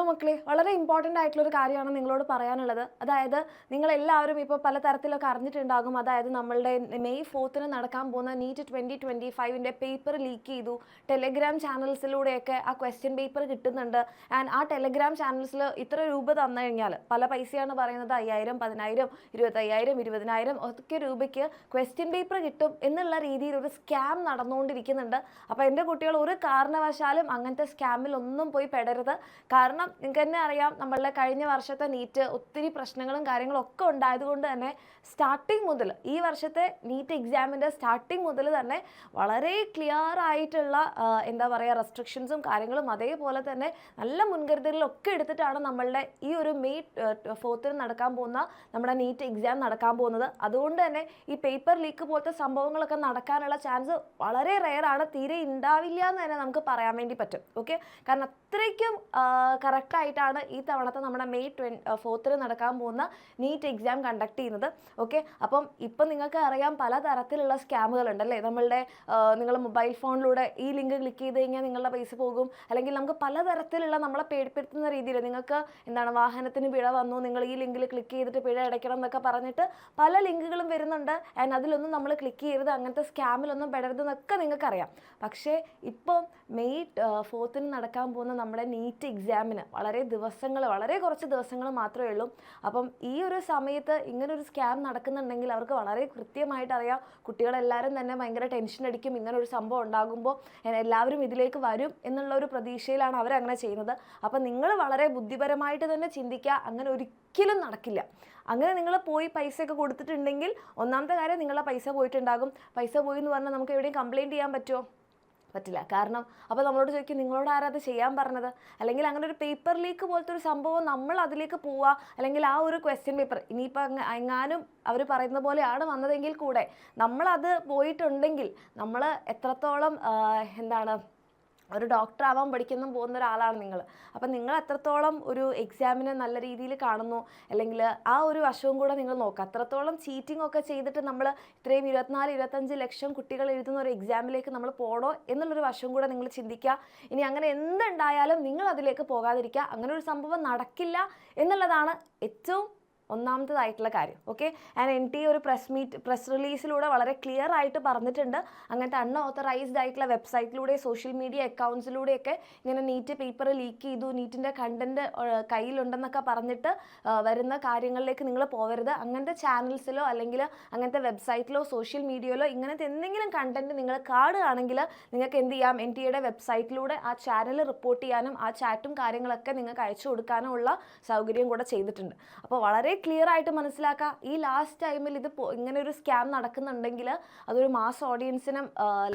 മക്കളെ, വളരെ ഇമ്പോർട്ടൻ്റ് ആയിട്ടുള്ളൊരു കാര്യമാണ് നിങ്ങളോട് പറയാനുള്ളത്. അതായത് നിങ്ങളെല്ലാവരും ഇപ്പോൾ പലതരത്തിലൊക്കെ അറിഞ്ഞിട്ടുണ്ടാകും. അതായത് നമ്മളുടെ മെയ് 4 നടക്കാൻ പോകുന്ന നീറ്റ് 2025 പേപ്പർ ലീക്ക് ചെയ്തു. ടെലഗ്രാം ചാനൽസിലൂടെയൊക്കെ ആ ക്വസ്റ്റ്യൻ പേപ്പർ കിട്ടുന്നുണ്ട്. ആൻഡ് ആ ടെലഗ്രാം ചാനൽസിൽ ഇത്ര രൂപ തന്നു കഴിഞ്ഞാൽ, പല പൈസയാണ് പറയുന്നത്, 5000, 10000, 25000, 20000 ഒക്കെ രൂപയ്ക്ക് ക്വസ്റ്റ്യൻ പേപ്പർ കിട്ടും എന്നുള്ള രീതിയിൽ ഒരു സ്കാം നടന്നുകൊണ്ടിരിക്കുന്നുണ്ട്. അപ്പോൾ എൻ്റെ കുട്ടികൾ ഒരു കാരണവശാലും അങ്ങനത്തെ സ്കാമിൽ ഒന്നും പോയി പെടരുത്. കാരണം നിങ്ങൾക്ക് തന്നെ അറിയാം, നമ്മളുടെ കഴിഞ്ഞ വർഷത്തെ നീറ്റ് ഒത്തിരി പ്രശ്നങ്ങളും കാര്യങ്ങളും ഒക്കെ ഉണ്ടായതുകൊണ്ട് തന്നെ സ്റ്റാർട്ടിങ് മുതൽ, ഈ വർഷത്തെ നീറ്റ് എക്സാമിൻ്റെ സ്റ്റാർട്ടിങ് മുതൽ തന്നെ വളരെ ക്ലിയർ ആയിട്ടുള്ള എന്താ പറയുക, റെസ്ട്രിക്ഷൻസും കാര്യങ്ങളും അതേപോലെ തന്നെ നല്ല മുൻകരുതലുകളൊക്കെ എടുത്തിട്ടാണ് നമ്മളുടെ ഈ ഒരു മെയ് 4 നടക്കാൻ പോകുന്ന നമ്മുടെ നീറ്റ് എക്സാം നടക്കാൻ പോകുന്നത്. അതുകൊണ്ട് തന്നെ ഈ പേപ്പർ ലീക്ക് പോലത്തെ സംഭവങ്ങളൊക്കെ നടക്കാനുള്ള ചാൻസ് വളരെ റെയറാണ്. തീരെ ഉണ്ടാവില്ല എന്ന് തന്നെ നമുക്ക് പറയാൻ വേണ്ടി പറ്റും. ഓക്കെ, കാരണം അത്രയ്ക്കും കറക്റ്റായിട്ടാണ് ഈ തവണത്തെ നമ്മുടെ മെയ് 4 നടക്കാൻ പോകുന്ന നീറ്റ് എക്സാം കണ്ടക്ട് ചെയ്യുന്നത്. ഓക്കെ, അപ്പം ഇപ്പം നിങ്ങൾക്ക് അറിയാം പലതരത്തിലുള്ള സ്കാമുകളുണ്ടല്ലേ. നിങ്ങൾ മൊബൈൽ ഫോണിലൂടെ ഈ ലിങ്ക് ക്ലിക്ക് ചെയ്ത് കഴിഞ്ഞാൽ നിങ്ങളുടെ പൈസ പോകും. അല്ലെങ്കിൽ നമുക്ക് പലതരത്തിലുള്ള നമ്മളെ പേടിപ്പെടുത്തുന്ന രീതിയിൽ നിങ്ങൾക്ക് വാഹനത്തിന് പിഴ വന്നു, നിങ്ങൾ ഈ ലിങ്കിൽ ക്ലിക്ക് ചെയ്തിട്ട് പിഴ അടയ്ക്കണം എന്നൊക്കെ പറഞ്ഞിട്ട് പല ലിങ്കുകളും വരുന്നുണ്ട്. ആൻഡ് അതിലൊന്നും നമ്മൾ ക്ലിക്ക് ചെയ്യരുത്, അങ്ങനത്തെ സ്കാമിലൊന്നും പെടരുത് എന്നൊക്കെ നിങ്ങൾക്കറിയാം. പക്ഷേ ഇപ്പോൾ മെയ് 4 നടക്കാൻ പോകുന്ന നമ്മുടെ നീറ്റ് എക്സാമിന് വളരെ കുറച്ച് ദിവസങ്ങൾ മാത്രമേ ഉള്ളൂ. അപ്പം ഈ ഒരു സമയത്ത് ഇങ്ങനൊരു സ്കാം നടക്കുന്നുണ്ടെങ്കിൽ അവർക്ക് വളരെ കൃത്യമായിട്ട് അറിയാം. കുട്ടികളെല്ലാവരും തന്നെ ഭയങ്കര ടെൻഷൻ അടിക്കും, ഇങ്ങനൊരു സംഭവം ഉണ്ടാകുമ്പോൾ എല്ലാവരും ഇതിലേക്ക് വരും എന്നുള്ള ഒരു പ്രതീക്ഷയിലാണ് അവരങ്ങനെ ചെയ്യുന്നത്. അപ്പം നിങ്ങൾ വളരെ ബുദ്ധിപരമായിട്ട് തന്നെ ചിന്തിക്കുക, അങ്ങനെ ഒരിക്കലും നടക്കില്ല. അങ്ങനെ നിങ്ങൾ പോയി പൈസയൊക്കെ കൊടുത്തിട്ടുണ്ടെങ്കിൽ ഒന്നാമത്തെ കാര്യം, നിങ്ങളുടെ പൈസ പോയിട്ടുണ്ടാകും. പൈസ പോയി എന്ന് പറഞ്ഞാൽ നമുക്ക് എവിടെയും കംപ്ലയിൻറ്റ് ചെയ്യാൻ പറ്റുമോ? പറ്റില്ല. കാരണം അപ്പോൾ നമ്മളോട് ചോദിക്കും, നിങ്ങളോട് ആരാ അത് ചെയ്യാൻ പറഞ്ഞത്? അല്ലെങ്കിൽ അങ്ങനെ ഒരു പേപ്പർ ലീക്ക് പോലത്തെ ഒരു സംഭവം നമ്മൾ അതിലേക്ക് പോവുക, അല്ലെങ്കിൽ ആ ഒരു ക്വസ്റ്റ്യൻ പേപ്പർ ഇനിയിപ്പോൾ എങ്ങാനും അവർ പറയുന്ന പോലെയാണ് വന്നതെങ്കിൽ കൂടെ നമ്മളത് പോയിട്ടുണ്ടെങ്കിൽ നമ്മൾ എത്രത്തോളം ഒരു ഡോക്ടർ ആവാൻ പഠിക്കുന്ന പോകുന്ന ഒരാളാണ് നിങ്ങൾ. അപ്പം നിങ്ങൾ എത്രത്തോളം ഒരു എക്സാമിനെ നല്ല രീതിയിൽ കാണുന്നു, അല്ലെങ്കിൽ ആ ഒരു വശവും കൂടെ നിങ്ങൾ നോക്കുക. അത്രത്തോളം ചീറ്റിംഗ് ഒക്കെ ചെയ്തിട്ട് നമ്മൾ ഇത്രയും 24-25 ലക്ഷം കുട്ടികൾ എഴുതുന്ന ഒരു എക്സാമിലേക്ക് നമ്മൾ പോകണോ എന്നുള്ളൊരു വശവും കൂടെ നിങ്ങൾ ചിന്തിക്കുക. ഇനി അങ്ങനെ എന്തുണ്ടായാലും നിങ്ങൾ അതിലേക്ക് പോകാതിരിക്കുക. അങ്ങനെ ഒരു സംഭവം നടക്കില്ല എന്നുള്ളതാണ് ഏറ്റവും ഒന്നാമത്തേതായിട്ടുള്ള കാര്യം. ഓക്കെ, ആൻഡ് NTA ഒരു പ്രസ് റിലീസിലൂടെ വളരെ ക്ലിയർ ആയിട്ട് പറഞ്ഞിട്ടുണ്ട്, അങ്ങനത്തെ അൺഓത്തറൈസ്ഡ് ആയിട്ടുള്ള വെബ്സൈറ്റിലൂടെ സോഷ്യൽ മീഡിയ അക്കൗണ്ട്സിലൂടെയൊക്കെ ഇങ്ങനെ നീറ്റ് പേപ്പർ ലീക്ക് ചെയ്തു, നീറ്റിൻ്റെ കണ്ടന്റ് കയ്യിലുണ്ടെന്നൊക്കെ പറഞ്ഞിട്ട് വരുന്ന കാര്യങ്ങളിലേക്ക് നിങ്ങൾ പോകരുത്. അങ്ങനത്തെ ചാനൽസിലോ അല്ലെങ്കിൽ അങ്ങനത്തെ വെബ്സൈറ്റിലോ സോഷ്യൽ മീഡിയയിലോ ഇങ്ങനത്തെ എന്തെങ്കിലും കണ്ടന്റ് നിങ്ങൾ കാണുകയാണെങ്കിൽ നിങ്ങൾക്ക് എന്ത് ചെയ്യാം, NTAയുടെ വെബ്സൈറ്റിലൂടെ ആ ചാനൽ റിപ്പോർട്ട് ചെയ്യാനും ആ ചാറ്റും കാര്യങ്ങളൊക്കെ നിങ്ങൾക്ക് അയച്ചു കൊടുക്കാനും ഉള്ള സൗകര്യം കൂടെ ചെയ്തിട്ടുണ്ട്. അപ്പോൾ വളരെ ക്ലിയർ ആയിട്ട് മനസ്സിലാക്കുക, ഈ ലാസ്റ്റ് ടൈമിൽ ഇത് ഇങ്ങനെ ഒരു സ്കാം നടക്കുന്നുണ്ടെങ്കിൽ അതൊരു മാസ് ഓഡിയൻസിനെ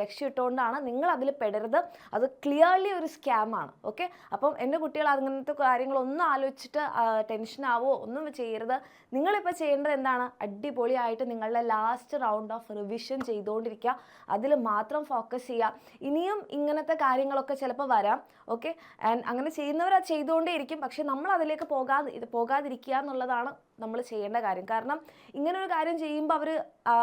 ലക്ഷ്യമിട്ടുകൊണ്ടാണ്. നിങ്ങൾ അതിൽ പെടരുത്, അത് ക്ലിയർലി ഒരു സ്കാമാണ്. ഓക്കെ, അപ്പം എൻ്റെ കുട്ടികൾ അങ്ങനത്തെ കാര്യങ്ങളൊന്നും ആലോചിച്ചിട്ട് ടെൻഷൻ ആവോ ഒന്നും ചെയ്യരുത്. നിങ്ങളിപ്പോൾ ചെയ്യേണ്ടത് എന്താണ്, അടിപൊളിയായിട്ട് നിങ്ങളുടെ ലാസ്റ്റ് റൗണ്ട് ഓഫ് റിവിഷൻ ചെയ്തുകൊണ്ടിരിക്കുക, അതിൽ മാത്രം ഫോക്കസ് ചെയ്യുക. ഇനിയും ഇങ്ങനത്തെ കാര്യങ്ങളൊക്കെ ചിലപ്പോൾ വരാം. ഓക്കെ, ആൻഡ് അങ്ങനെ ചെയ്യുന്നവർ അത് ചെയ്തുകൊണ്ടേ ഇരിക്കും. പക്ഷെ നമ്മൾ അതിലേക്ക് പോകാതിരിക്കുക എന്നുള്ളതാണ് നമ്മൾ ചെയ്യേണ്ട കാര്യം. കാരണം ഇങ്ങനൊരു കാര്യം ചെയ്യുമ്പോൾ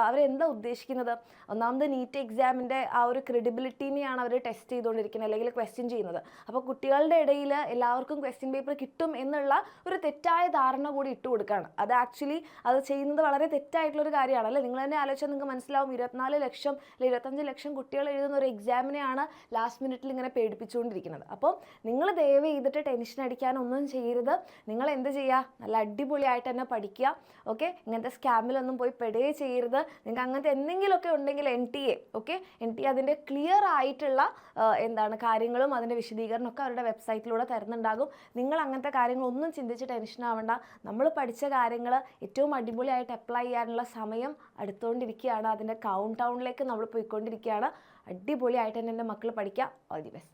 അവരെന്താ ഉദ്ദേശിക്കുന്നത്? ഒന്നാമത് നീറ്റ് എക്സാമിൻ്റെ ആ ഒരു ക്രെഡിബിലിറ്റിനെയാണ് അവർ ടെസ്റ്റ് ചെയ്തുകൊണ്ടിരിക്കുന്നത്, അല്ലെങ്കിൽ ക്വസ്റ്റ്യൻ ചെയ്യുന്നത്. അപ്പോൾ കുട്ടികളുടെ ഇടയിൽ എല്ലാവർക്കും ക്വസ്റ്റ്യൻ പേപ്പർ കിട്ടും എന്നുള്ള ഒരു തെറ്റായ ധാരണ കൂടി ഇട്ട് കൊടുക്കുകയാണ്. അത് ആക്ച്വലി അത് ചെയ്യുന്നത് വളരെ തെറ്റായിട്ടുള്ളൊരു കാര്യമാണ്. അല്ലേ, നിങ്ങൾ തന്നെ ആലോചിച്ചാൽ നിങ്ങൾക്ക് മനസ്സിലാവും, 24 ലക്ഷം അല്ലെങ്കിൽ 25 ലക്ഷം കുട്ടികൾ എഴുതുന്ന ഒരു എക്സാമിനെയാണ് ലാസ്റ്റ് മിനിറ്റിൽ ഇങ്ങനെ പേടിപ്പിച്ചുകൊണ്ടിരിക്കുന്നത്. അപ്പോൾ നിങ്ങൾ ദയവ് ചെയ്തിട്ട് ടെൻഷൻ അടിക്കാനൊന്നും ചെയ്യരുത്. നിങ്ങൾ എന്ത് ചെയ്യുക, നല്ല അടിപൊളിയായിട്ട് തന്നെ പഠിക്കുക. ഓക്കെ, ഇങ്ങനത്തെ സ്കാമിലൊന്നും പോയി പെടുകയും ചെയ്യരുത്. നിങ്ങൾക്ക് അങ്ങനത്തെ എന്തെങ്കിലുമൊക്കെ ഉണ്ടെങ്കിൽ NTA അതിൻ്റെ ക്ലിയർ ആയിട്ടുള്ള കാര്യങ്ങളും അതിൻ്റെ വിശദീകരണമൊക്കെ അവരുടെ വെബ്സൈറ്റിലൂടെ തരുന്നുണ്ടാകും. നിങ്ങൾ അങ്ങനത്തെ കാര്യങ്ങളൊന്നും ചിന്തിച്ച് ടെൻഷൻ ആവണ്ട. നമ്മൾ പഠിച്ച കാര്യങ്ങൾ ഏറ്റവും അടിപൊളിയായിട്ട് അപ്ലൈ ചെയ്യാനുള്ള സമയം അടുത്തുകൊണ്ടിരിക്കുകയാണ്. അതിൻ്റെ കൗണ്ട് ഡൗണിലേക്ക് നമ്മൾ പോയിക്കൊണ്ടിരിക്കുകയാണ്. അടിപൊളിയായിട്ട് തന്നെ എൻ്റെ മക്കൾ പഠിക്കുക. All the best.